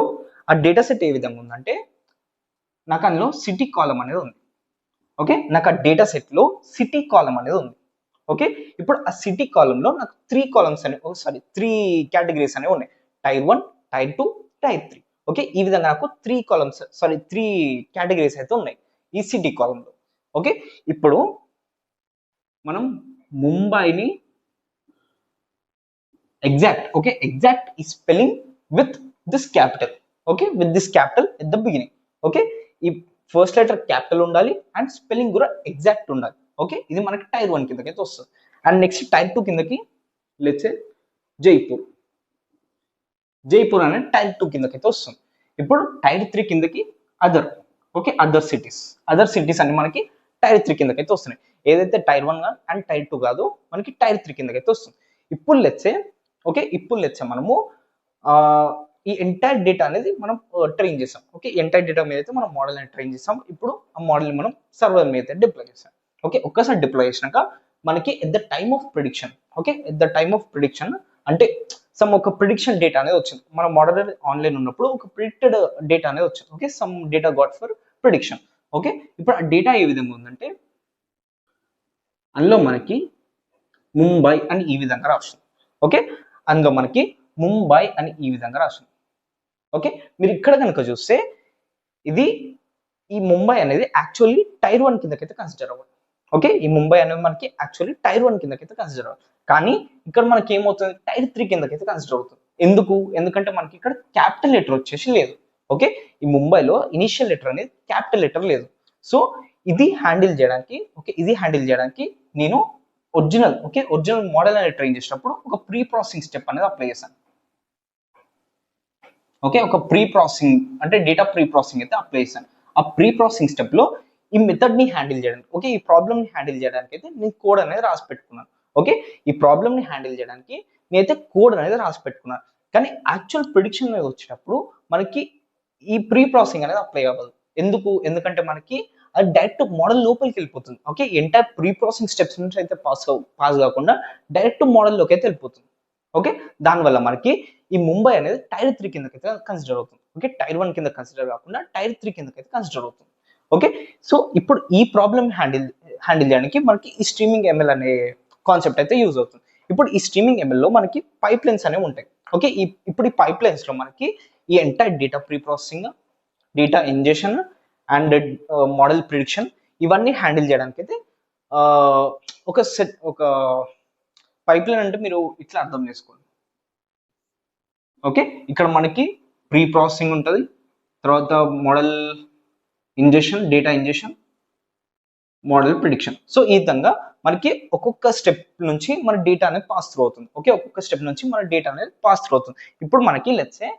ఆ డేటా సెట్ ఏ విధంగా ఉందంటే నాకు అందులో సిటీ కాలం అనేది ఉంది. ఓకే, నాకు ఆ డేటా సెట్ లో సిటీ కాలం అనేది ఉంది. ఓకే, ఇప్పుడు ఆ సిటీ కాలంలో నాకు 3 కాలమ్స్ అని, సారీ 3 కేటగిరీస్ అనేవి ఉన్నాయి. Tyre 1, tyre 2, tyre 3. ఓకే, ఈ విధంగా నాకు 3 కాలమ్స్, సారీ 3 కేటగిరీస్ అయితే ఉన్నాయి ఈ సిటీ కాలంలో. ఓకే, ఇప్పుడు మనం ముంబైని ఎగ్జాక్ట్ ఈ spelling with this capital. Okay, with this capital at the beginning. Okay, ఈ ఫస్ట్ లెటర్ క్యాపిటల్ ఉండాలి అండ్ స్పెల్లింగ్ కూడా ఎగ్జాక్ట్ ఉండాలి. ఓకే, ఇది మనకి టైర్ 1 కిందకైతే వస్తుంది. అండ్ నెక్స్ట్ టైర్ 2 కిందకి లెట్స్ సే జైపూర్ అనేది టైర్ 2 కిందకైతే వస్తుంది. ఇప్పుడు టైర్ 3 కిందకి అదర్. ఓకే, అదర్ సిటీస్ అన్ని మనకి టైర్ 3 కిందకైతే వస్తున్నాయి. ఏదైతే టైర్ 1 అండ్ టైర్ 2 కాదు, మనకి టైర్ 3 కిందకైతే వస్తుంది. ఇప్పుడు లెట్స్ సే మనము ఈ ఎంటైర్ డేటా అనేది మనం ట్రైన్ చేసాం. ఓకే, ఎంటైర్ డేటా మీద అయితే మనం మోడల్ అనేది ట్రైన్ చేసాం. ఇప్పుడు ఆ మోడల్ మనం సర్వర్ మీద అయితే డిప్లాయ్ చేసాం. ఓకే, ఒక్కసారి డిప్లాయ్ చేసినాక మనకి at the time of prediction, okay, at the time of prediction అంటే సమ్ ఒక ప్రిడిక్షన్ డేటా అనేది వచ్చింది. మన మోడల్ ఆన్లైన్ ఉన్నప్పుడు ఒక ప్రిడిక్టెడ్ డేటా అనేది వచ్చింది. Okay, some data got for prediction. Okay, ఇప్పుడు ఆ డేటా ఏ విధంగా ఉందంటే అందులో మనకి ముంబై అని ఈ విధంగా రాస్తుంది. ఓకే, అందులో మనకి ముంబై అని ఈ విధంగా రాస్తుంది. ఓకే, మీరు ఇక్కడ కనుక చూస్తే ఈ ముంబై అనేది యాక్చువల్లీ టైర్ 1 కిందకైతే కన్సిడర్ అవ్వదు. ఓకే, ఈ ముంబై అనేది మనకి యాక్చువల్లీ టైర్ 1 కిందకైతే కన్సిడర్ అవ్వదు. కానీ ఇక్కడ మనకి ఏమవుతుంది, టైర్ 3 కిందకైతే కన్సిడర్ అవుతుంది. ఎందుకంటే మనకి ఇక్కడ క్యాపిటల్ లెటర్ వచ్చేసి లేదు. ఓకే, ఈ ముంబైలో ఇనిషియల్ లెటర్ అనేది క్యాపిటల్ లెటర్ లేదు. సో ఇది హ్యాండిల్ చేయడానికి నేను ఒరిజినల్ మోడల్ అనేది ట్రైన్ చేసినప్పుడు ఒక ప్రీ ప్రాసెసింగ్ స్టెప్ అనేది అప్లై చేశాను. ఓకే, ఒక ప్రీ ప్రాసెసింగ్ అంటే డేటా ప్రీ ప్రాసెసింగ్ అయితే అప్లై చేశాను. ఆ ప్రీ ప్రాసెసింగ్ స్టెప్ లో ఈ మెథడ్ ని హ్యాండిల్ చేయడానికి, ఓకే, ఈ ప్రాబ్లమ్ ని హ్యాండిల్ చేయడానికి అయితే నేను కోడ్ అనేది రాసి పెట్టుకున్నాను. ఓకే, ఈ ప్రాబ్లమ్ ని హ్యాండిల్ చేయడానికి నేనైతే కోడ్ అనేది రాసి పెట్టుకున్నాను. కానీ యాక్చువల్ ప్రిడిక్షన్ మీద వచ్చేటప్పుడు మనకి ఈ ప్రీ ప్రాసెసింగ్ అనేది అప్లై అవ్వదు. ఎందుకంటే మనకి అది డైరెక్ట్ మోడల్ లోపలికి వెళ్ళిపోతుంది. Okay, entire pre processing steps నుంచి అయితే పాస్ కాకుండా డైరెక్ట్ మోడల్లోకి అయితే వెళ్ళిపోతుంది. ఓకే, దానివల్ల మనకి ఈ ముంబై అనేది టైర్ 3 కిందకైతే కన్సిడర్ అవుతుంది. ఓకే, టైర్ 1 కింద కన్సిడర్ కాకుండా టైర్ 3 కిందకైతే కన్సిడర్ అవుతుంది. ఓకే, సో ఇప్పుడు ఈ ప్రాబ్లమ్ హ్యాండిల్ చేయడానికి మనకి ఈ స్ట్రీమింగ్ ఎంఎల్ అనే కాన్సెప్ట్ అయితే యూజ్ అవుతుంది. ఇప్పుడు ఈ స్ట్రీమింగ్ ఎంఎల్ లో మనకి పైప్ లైన్స్ అనేవి ఉంటాయి. ఓకే, ఇప్పుడు ఈ పైప్ లైన్స్ లో మనకి ఈ entire data pre processing, data ingestion and model prediction ఇవన్నీ హ్యాండిల్ చేయడానికి అయితే ఒక పైప్ లైన్ అంటే మీరు ఇట్లా అర్థం చేసుకోండి. ఓకే, ఇక్కడ మనకి ప్రీ ప్రాసెసింగ్ ఉంటుంది, తర్వాత model ingestion, data ingestion, model prediction. So ఈ విధంగా మనకి ఒక్కొక్క స్టెప్ నుంచి మన డేటా అనేది పాస్ త్రూ అవుతుంది. ఓకే, ఒక్కొక్క స్టెప్ నుంచి మన డేటా అనేది పాస్ త్రూ అవుతుంది. ఇప్పుడు మనకి లెట్సే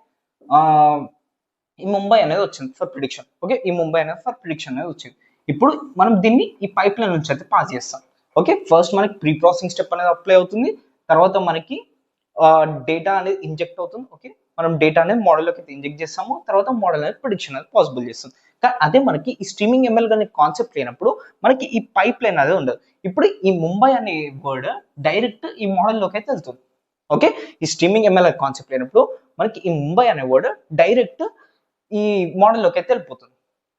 ఈ ముంబై అనేది వచ్చింది ఫర్ ప్రిడిక్షన్. ఓకే, ఈ ముంబై అనేది ఫర్ ప్రిడిక్షన్ అనేది వచ్చింది. ఇప్పుడు మనం దీన్ని ఈ పైప్ లైన్ నుంచి అయితే పాస్ చేస్తాం. ఓకే, ఫస్ట్ మనకి ప్రీ ప్రాసెసింగ్ స్టెప్ అనేది అప్లై అవుతుంది, తర్వాత మనకి డేటా అనేది ఇంజెక్ట్ అవుతుంది. ఓకే, మనం డేటా అనేది మోడల్లోకి అయితే ఇంజెక్ట్ చేస్తాము, తర్వాత మోడల్ అనేది ప్రిడిక్షన్ అనేది పాసిబుల్ చేస్తుంది. కానీ అదే మనకి ఈ స్ట్రీమింగ్ ఎంఎల్ అనే కాన్సెప్ట్ లేనప్పుడు మనకి ఈ పైప్ లైన్ అనేది ఉండదు. ఇప్పుడు ఈ ముంబై అనే వర్డ్ డైరెక్ట్ ఈ మోడల్లోకి అయితే వెళ్తుంది. ఓకే, ఈ స్ట్రీమింగ్ ఎంఎల్ కాన్సెప్ట్ లేనప్పుడు మనకి ఈ ముంబై అనే వర్డ్ డైరెక్ట్ ఈ మోడల్లోకి అయితే వెళ్ళిపోతుంది.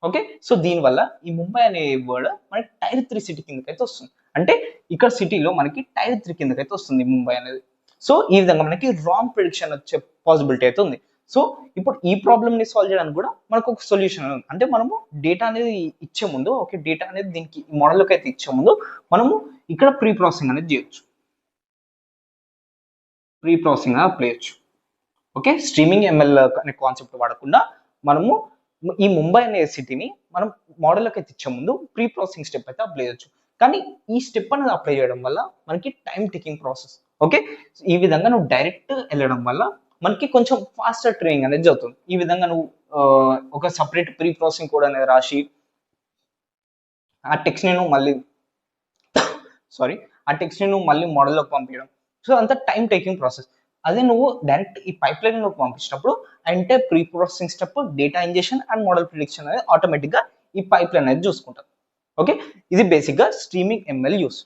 ఓకే, సో దీనివల్ల ఈ ముంబై అనే వర్డ్ మనకి టైర్ 3 సిటీ కిందకైతే వస్తుంది. అంటే ఇక్కడ సిటీలో మనకి టైర్ 3 కిందకైతే వస్తుంది ముంబై అనేది. సో ఈ విధంగా మనకి రాంగ్ ప్రిడిక్షన్ వచ్చే పాసిబిలిటీ అయితే ఉంది. సో ఇప్పుడు ఈ ప్రాబ్లమ్ ని సాల్వ్ చేయడానికి కూడా మనకు ఒక సొల్యూషన్ ఉంది. అంటే మనము డేటా అనేది ఇచ్చే ముందు, ఓకే, డేటా అనేది దీనికి మోడల్లోకి అయితే ఇచ్చే ముందు మనము ఇక్కడ ప్రీ ప్రాసెసింగ్ అనేది చేయొచ్చు, ప్రీ ప్రాసెసింగ్ అప్లై చేయొచ్చు. ఓకే, స్ట్రీమింగ్ ఎంఎల్ అనే కాన్సెప్ట్ వాడకుండా మనము ఈ ముంబై అనే సిటీని మనం మోడల్లోకి అయితే ఇచ్చే ముందు ప్రీ ప్రాసెసింగ్ స్టెప్ అయితే అప్లై చేయొచ్చు. కానీ ఈ స్టెప్ అనేది అప్లై చేయడం వల్ల మనకి టైం టేకింగ్ ప్రాసెస్. ఓకే, ఈ విధంగా నువ్వు డైరెక్ట్ వెళ్ళడం వల్ల మనకి కొంచెం ఫాస్టర్ ట్రైనింగ్ అనేది జరుగుతుంది. ఈ విధంగా నువ్వు ఒక సపరేట్ ప్రీ ప్రాసెసింగ్ కోడ్ అనేది రాసి ఆ టెక్స్ట్ ని నువ్వు మళ్ళీ మళ్ళీ మోడల్లోకి పంపించడం, సో అంత టైం టేకింగ్ ప్రాసెస్. అదే నువ్వు డైరెక్ట్ ఈ పైప్ లైన్ లోకి పంపించినప్పుడు అంటే pre processing step, data ingestion and model prediction అనేది ఆటోమేటిక్ గా ఈ పైప్ లైన్ అనేది చూసుకుంటారు. ఓకే, ఇది బేసిక్ గా streaming ML use.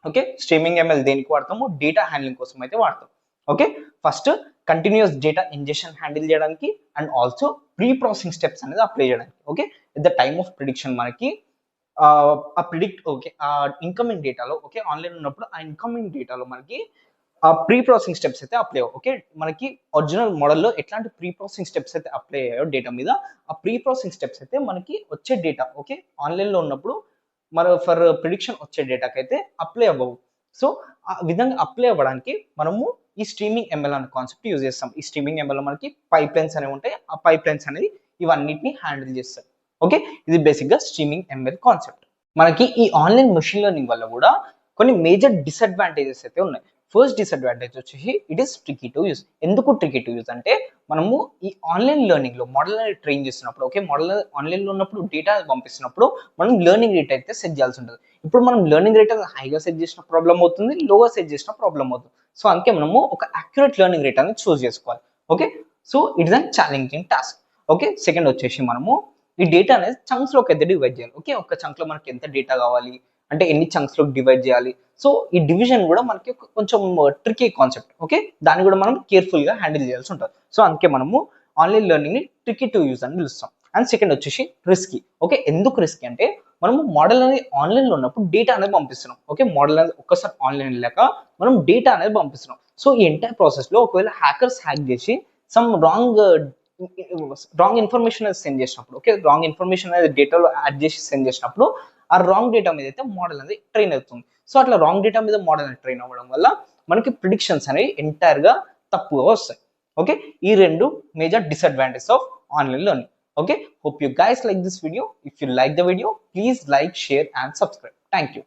Okay, streaming ML దేనికి వాడతాము? డేటా హ్యాండ్లింగ్ కోసం అయితే వాడతాం. Okay, first continuous data ingestion handle చేయడానికి and also pre processing steps అనేది అప్లై చేయడానికి. Okay, at the time of prediction మనకి ఓకే, ఆ ఇన్కమింగ్ డేటాలో, ఓకే, ఆన్లైన్ ఉన్నప్పుడు ఆ ఇన్కమింగ్ డేటాలో మనకి ఆ ప్రీ ప్రాసెసింగ్ స్టెప్స్ అయితే అప్లై అయ్యాయి. ఓకే, మనకి ఒరిజినల్ మోడల్లో ఎట్లాంటి ప్రీ ప్రాసెసింగ్ స్టెప్స్ అయితే అప్లై అయ్యాయో డేటా మీద, ఆ ప్రీ ప్రాసెసింగ్ స్టెప్స్ అయితే మనకి వచ్చే డేటా, ఓకే, ఆన్లైన్లో ఉన్నప్పుడు మన ఫర్ ప్రిడిక్షన్ వచ్చే డేటాకి అయితే అప్లై అవ్వవు. సో ఆ విధంగా అప్లై అవ్వడానికి మనము ఈ స్ట్రీమింగ్ ఎంఎల్ అనే కాన్సెప్ట్ యూజ్ చేస్తాం. ఈ స్ట్రీమింగ్ ఎంఎల్ లో మనకి పైప్ లైన్స్ అనేవి ఉంటాయి, ఆ పైప్ లైన్స్ అనేది ఇవన్నిటిని హ్యాండిల్ చేస్తాయి. ఓకే, ఇది బేసిక్ గా స్ట్రీమింగ్ ఎంఎల్ కాన్సెప్ట్. మనకి ఈ ఆన్లైన్ మెషిన్ లెర్నింగ్ వల్ల కూడా కొన్ని మేజర్ డిసడ్వాంటేజెస్ అయితే ఉన్నాయి. ఫస్ట్ డిసడ్వాంటేజ్ వచ్చేసి it is tricky to use. ఎందుకు ట్రికీ టు యూస్ అంటే మనము ఈ ఆన్లైన్ లెర్నింగ్ లో మోడల్ ట్రైన్ చేస్తున్నప్పుడు, ఓకే, మోడల్ ఆన్లైన్ లో ఉన్నప్పుడు డేటా పంపిస్తున్నప్పుడు మనం లెర్నింగ్ రేట్ అయితే సెట్ చేయాల్సి ఉంటుంది. ఇప్పుడు మనం లెర్నింగ్ రేట్ హైగా సెట్ చేసిన ప్రాబ్లం అవుతుంది, లోగా సెట్ చేసిన ప్రాబ్లం అవుతుంది. సో అందుకే మనము ఒక అక్యురేట్ లెర్నింగ్ రేట్ అనేది చూస్ చేసుకోవాలి. Okay, so it is an challenging task. Okay, second వచ్చేసి మనము ఈ డేటా అనేది చంక్స్ లోకి అయితే డివైడ్ చేయాలి. ఓకే, ఒక చంక్ లో మనకి ఎంత డేటా కావాలి అంటే ఎన్ని చంక్స్ లోకి డివైడ్ చేయాలి. సో ఈ డివిజన్ కూడా మనకి కొంచెం ట్రికీ కాన్సెప్ట్. ఓకే, దాన్ని కూడా మనం కేర్ఫుల్ గా హ్యాండిల్ చేయాల్సి ఉంటుంది. సో అందుకే మనము ఆన్లైన్ లెర్నింగ్ ని ట్రికీ టు యూస్ అని పిలుస్తాం. అండ్ సెకండ్ వచ్చేసి రిస్కీ. ఓకే, ఎందుకు రిస్కీ అంటే మనము మోడల్ అనేది ఆన్లైన్ లో ఉన్నప్పుడు డేటా అనేది పంపిస్తున్నాం. ఓకే, మోడల్ అనేది ఒక్కసారి ఆన్లైన్ వెళ్ళాక మనం డేటా అనేది పంపిస్తున్నాం. సో ఈ ఎంటైర్ ప్రాసెస్ లో ఒకవేళ హ్యాకర్స్ హ్యాక్ చేసి సమ్ రాంగ్ ఇన్ఫర్మేషన్ అనేది సెండ్ చేసినప్పుడు, ఓకే, రాంగ్ ఇన్ఫర్మేషన్ అనేది డేటాలో యాడ్ చేసి సెండ్ చేసినప్పుడు ఆ రాంగ్ డేటా మీద అయితే మోడల్ అనేది ట్రైన్ అవుతుంది. సో అట్లా రాంగ్ డేటా మీద మోడల్ అనేది ట్రైన్ అవ్వడం వల్ల మనకి ప్రిడిక్షన్స్ అనేవి ఎంటైర్ గా తప్పుగా వస్తాయి. ఓకే, ఈ రెండు major disadvantages of online learning. Okay, hope you guys like this video. If you like the video, please like, share and subscribe. Thank you.